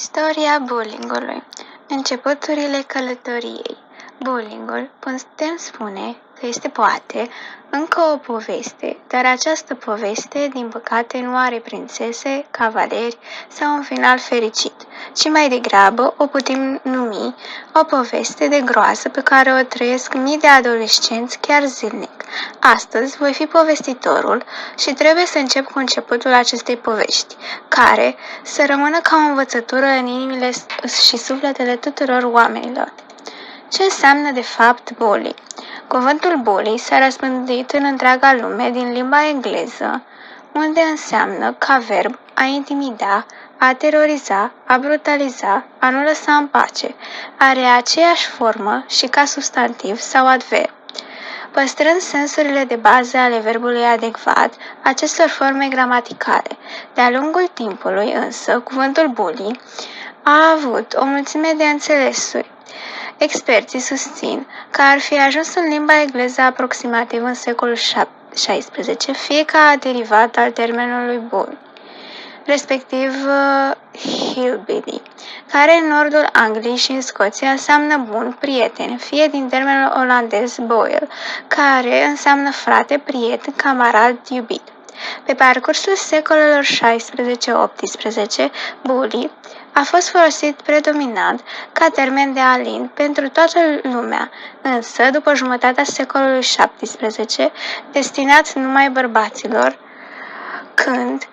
Istoria bullyingului. Începuturile călătoriei. Bullyingul, putem spune că este poate încă o poveste, dar această poveste, din păcate, nu are prințese, cavaleri sau un final fericit, ci mai degrabă o putem numi o poveste de groază pe care o trăiesc mii de adolescenți chiar zilnic. Astăzi voi fi povestitorul și trebuie să încep cu începutul acestei povești, care să rămână ca o învățătură în inimile și sufletele tuturor oamenilor. Ce înseamnă de fapt bully? Cuvântul bully s-a răspândit în întreaga lume din limba engleză, unde înseamnă ca verb a intimida, a teroriza, a brutaliza, a nu lăsa în pace. Are aceeași formă și ca substantiv sau adverb. Păstrând sensurile de bază ale verbului adecvat acestor forme gramaticale. De-a lungul timpului însă, cuvântul bully a avut o mulțime de înțelesuri. Experții susțin că ar fi ajuns în limba engleză aproximativ în secolul XVI, fie ca derivat al termenului bully, respectiv hillbilly, care în nordul Angliei și în Scoția înseamnă bun, prieten, fie din termenul olandez boil, care înseamnă frate, prieten, camarad, iubit. Pe parcursul secolelor 16-18, bully a fost folosit predominant ca termen de alin pentru toată lumea, însă, după jumătatea secolului 17, destinat numai bărbaților, când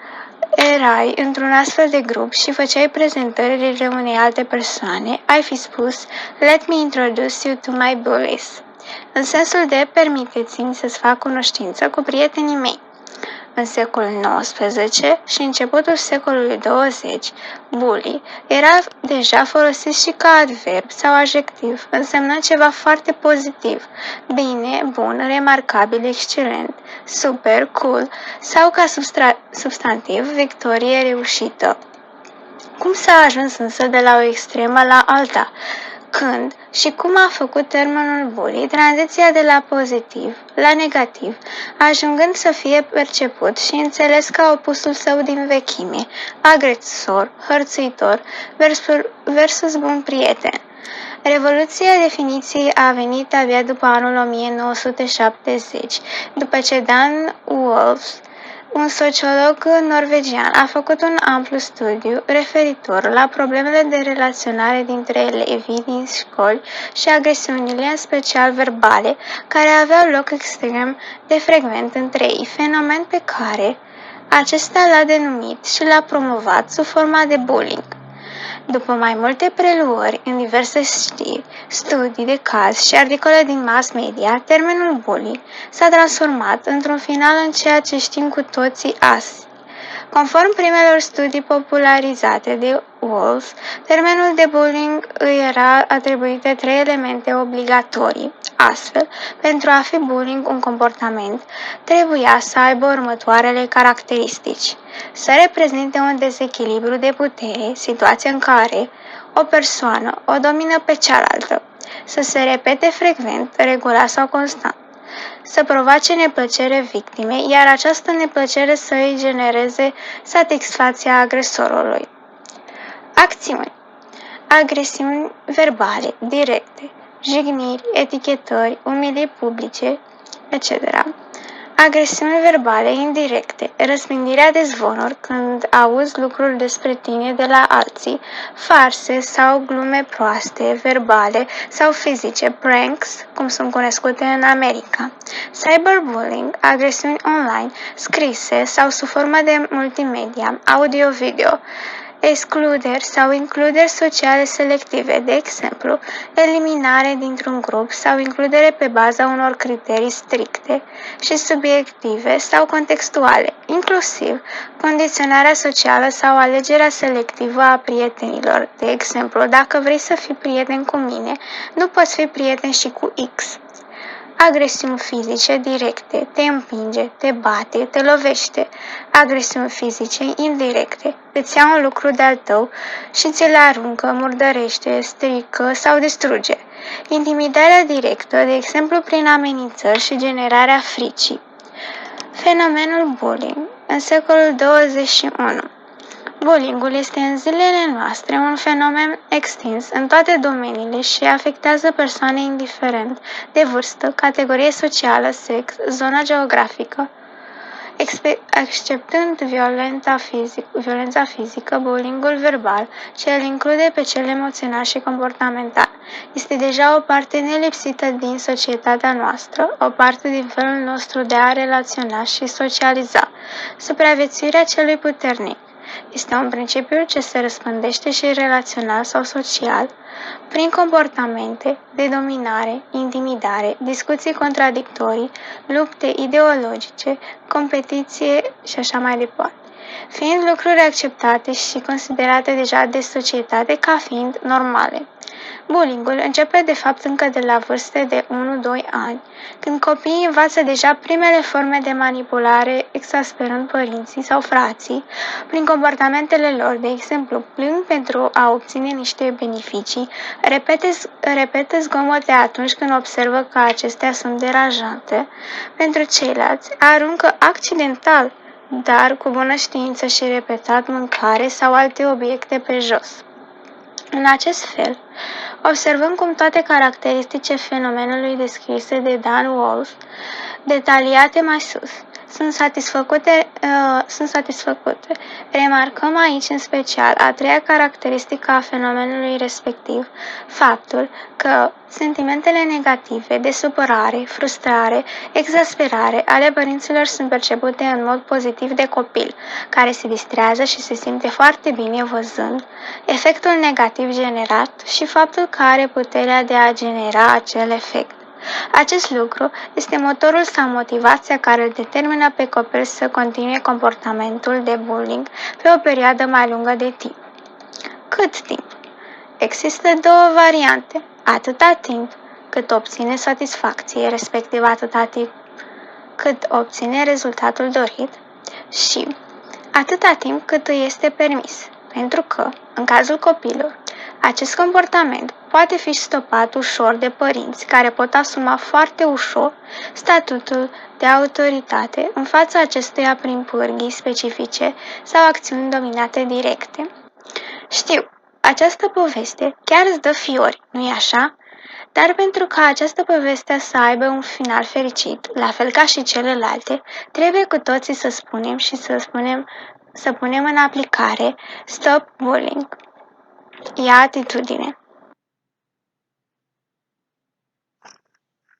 erai într-un astfel de grup și făceai prezentările unei alte persoane, ai fi spus "Let me introduce you to my bullies", în sensul de "permiteți-mi să-ți fac cunoștință cu prietenii mei". În secolul XIX și începutul secolului XX, bully era deja folosit și ca adverb sau adjectiv, însemnând ceva foarte pozitiv, bine, bun, remarcabil, excelent, super, cool, sau ca substantiv, victorie reușită. Cum s-a ajuns însă de la o extremă la alta? Când și cum a făcut termenul bully tranziția de la pozitiv la negativ, ajungând să fie perceput și înțeles ca opusul său din vechime, agresor, hărțuitor versus bun prieten. Revoluția definiției a venit abia după anul 1970, după ce Dan Wolfs, un sociolog norvegian, a făcut un amplu studiu referitor la problemele de relaționare dintre elevii din școli și agresiunile, în special verbale, care aveau loc extrem de frecvent între ei, fenomen pe care acesta l-a denumit și l-a promovat sub forma de bullying. După mai multe preluări în diverse știri, studii de caz și articole din mass media, termenul bully s-a transformat într-un final în ceea ce știm cu toții azi. Conform primelor studii popularizate de Wolf, termenul de bullying îi era atribuite 3 elemente obligatorii. Astfel, pentru a fi bullying un comportament, trebuia să aibă următoarele caracteristici: să reprezinte un dezechilibru de putere, situație în care o persoană o domină pe cealaltă, să se repete frecvent, regulat sau constant, să provoace neplăcere victimei, iar această neplăcere să îi genereze satisfacția agresorului. Acțiuni: agresiuni verbale, directe, jigniri, etichetări, umiliri publice, etc. Agresiuni verbale indirecte, răspândirea de zvonuri când auzi lucruri despre tine de la alții, farse sau glume proaste, verbale sau fizice, pranks, cum sunt cunoscute în America. Cyberbullying, agresiuni online, scrise sau sub formă de multimedia, audio-video. Excluderi sau includeri sociale selective, de exemplu, eliminare dintr-un grup sau includere pe baza unor criterii stricte și subiective sau contextuale, inclusiv condiționarea socială sau alegerea selectivă a prietenilor. De exemplu, dacă vrei să fii prieten cu mine, nu poți fi prieten și cu X. Agresiuni fizice directe, te împinge, te bate, te lovește. Agresiuni fizice indirecte, îți ia un lucru de-al tău și ți-l aruncă, murdărește, strică sau distruge. Intimidarea directă, de exemplu prin amenințări și generarea fricii. Fenomenul bullying în secolul 21. Bullying-ul este în zilele noastre un fenomen extins în toate domeniile și afectează persoane indiferent de vârstă, categorie socială, sex, zonă geografică. Exceptând violența fizică, bullying-ul verbal, ce îl include pe cel emoțional și comportamental, este deja o parte nelipsită din societatea noastră, o parte din felul nostru de a relaționa și socializa. Supraviețuirea celui puternic este un principiu ce se răspândește și relațional sau social, prin comportamente de dominare, intimidare, discuții contradictorii, lupte ideologice, competiție și așa mai departe, fiind lucruri acceptate și considerate deja de societate ca fiind normale. Bullying-ul începe de fapt încă de la vârste de 1-2 ani, când copiii învață deja primele forme de manipulare, exasperând părinții sau frații prin comportamentele lor, de exemplu, plâng pentru a obține niște beneficii, repetă zgomote atunci când observă că acestea sunt deranjante pentru ceilalți, aruncă accidental, dar cu bună știință și repetat mâncare sau alte obiecte pe jos. În acest fel, observăm cum toate caracteristicile fenomenului descrise de Dan Wolf, detaliate mai sus, sunt satisfăcute. Remarcăm aici în special a treia caracteristică a fenomenului respectiv, faptul că sentimentele negative de supărare, frustrare, exasperare ale părinților sunt percepute în mod pozitiv de copil, care se distrează și se simte foarte bine văzând efectul negativ generat și faptul că are puterea de a genera acel efect. Acest lucru este motorul sau motivația care îl determină pe copil să continue comportamentul de bullying pe o perioadă mai lungă de timp. Cât timp? Există două variante. Atâta timp cât obține satisfacție, respectiv atâta timp cât obține rezultatul dorit, și atâta timp cât îi este permis, pentru că, în cazul copilor, acest comportament poate fi stopat ușor de părinți care pot asuma foarte ușor statutul de autoritate în fața acestuia prin pârghii specifice sau acțiuni dominate directe. Știu, această poveste chiar îți dă fiori, nu-i așa? Dar pentru ca această poveste să aibă un final fericit, la fel ca și celelalte, trebuie cu toții să spunem și să punem în aplicare Stop Bullying. Ia atitudine!